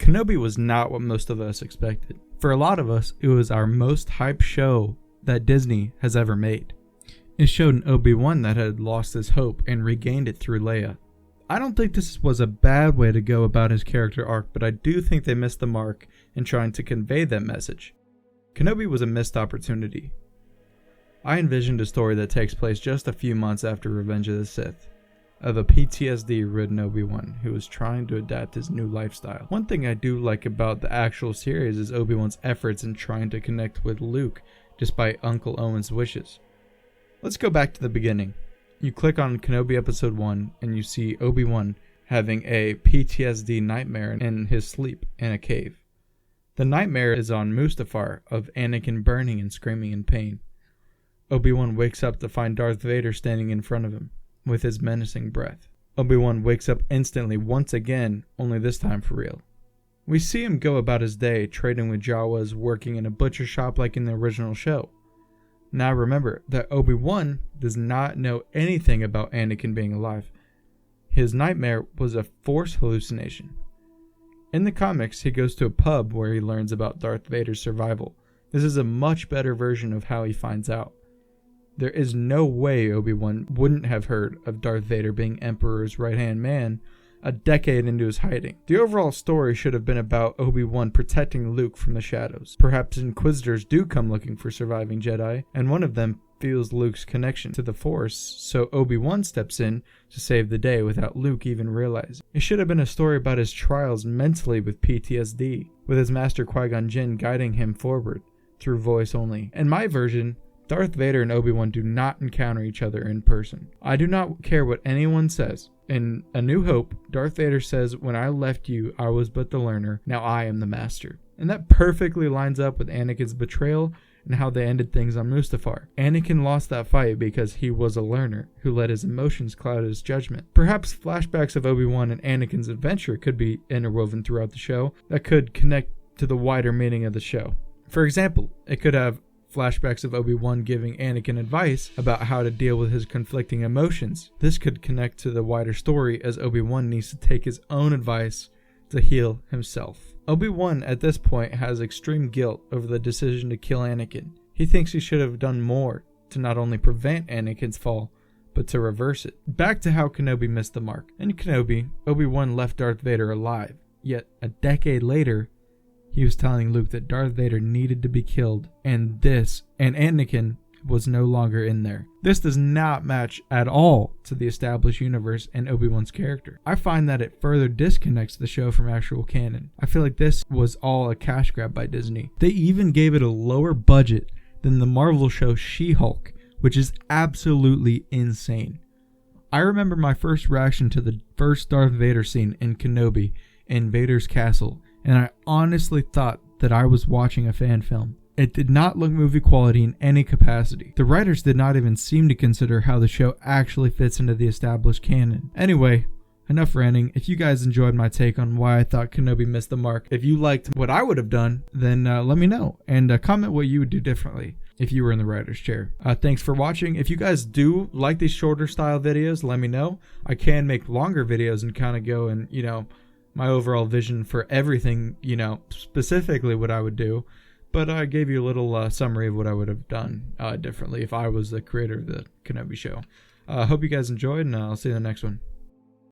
Kenobi was not what most of us expected. For a lot of us, it was our most hyped show that Disney has ever made. It showed an Obi-Wan that had lost his hope and regained it through Leia. I don't think this was a bad way to go about his character arc, but I do think they missed the mark in trying to convey that message. Kenobi was a missed opportunity. I envisioned a story that takes place just a few months after Revenge of the Sith, of a PTSD-ridden Obi-Wan who was trying to adapt his new lifestyle. One thing I do like about the actual series is Obi-Wan's efforts in trying to connect with Luke despite Uncle Owen's wishes. Let's go back to the beginning. You click on Kenobi Episode 1 and you see Obi-Wan having a PTSD nightmare in his sleep in a cave. The nightmare is on Mustafar of Anakin burning and screaming in pain. Obi-Wan wakes up to find Darth Vader standing in front of him with his menacing breath. Obi-Wan wakes up instantly once again, only this time for real. We see him go about his day trading with Jawas, working in a butcher shop like in the original show. Now remember that Obi-Wan does not know anything about Anakin being alive. His nightmare was a Force hallucination. In the comics, he goes to a pub where he learns about Darth Vader's survival. This is a much better version of how he finds out. There is no way Obi-Wan wouldn't have heard of Darth Vader being Emperor's right-hand man a decade into his hiding. The overall story should have been about Obi-Wan protecting Luke from the shadows. Perhaps Inquisitors do come looking for surviving Jedi, and one of them feels Luke's connection to the Force, so Obi-Wan steps in to save the day without Luke even realizing. It should have been a story about his trials mentally with PTSD, with his master Qui-Gon Jinn guiding him forward through voice only. In my version, Darth Vader and Obi-Wan do not encounter each other in person. I do not care what anyone says. In A New Hope, Darth Vader says, "When I left you, I was but the learner. Now I am the master." And that perfectly lines up with Anakin's betrayal and how they ended things on Mustafar. Anakin lost that fight because he was a learner who let his emotions cloud his judgment. Perhaps flashbacks of Obi-Wan and Anakin's adventure could be interwoven throughout the show that could connect to the wider meaning of the show. For example, it could have flashbacks of Obi-Wan giving Anakin advice about how to deal with his conflicting emotions. This could connect to the wider story as Obi-Wan needs to take his own advice to heal himself. Obi-Wan at this point has extreme guilt over the decision to kill Anakin. He thinks he should have done more to not only prevent Anakin's fall, but to reverse it. Back to how Kenobi missed the mark. In Kenobi, Obi-Wan left Darth Vader alive, yet a decade later, he was telling Luke that Darth Vader needed to be killed, and Anakin was no longer in there. This does not match at all to the established universe and Obi-Wan's character. I find that it further disconnects the show from actual canon. I feel like this was all a cash grab by Disney. They even gave it a lower budget than the Marvel show She-Hulk, which is absolutely insane. I remember my first reaction to the first Darth Vader scene in Kenobi in Vader's castle, and I honestly thought that I was watching a fan film. It did not look movie quality in any capacity. The writers did not even seem to consider how the show actually fits into the established canon. Anyway, enough ranting. If you guys enjoyed my take on why I thought Kenobi missed the mark, if you liked what I would have done, then let me know. And comment what you would do differently if you were in the writer's chair. Thanks for watching. If you guys do like these shorter style videos, let me know. I can make longer videos and kind of go and, my overall vision for everything, specifically what I would do. But I gave you a little summary of what I would have done differently if I was the creator of the Kenobi show. Hope you guys enjoyed, and I'll see you in the next one.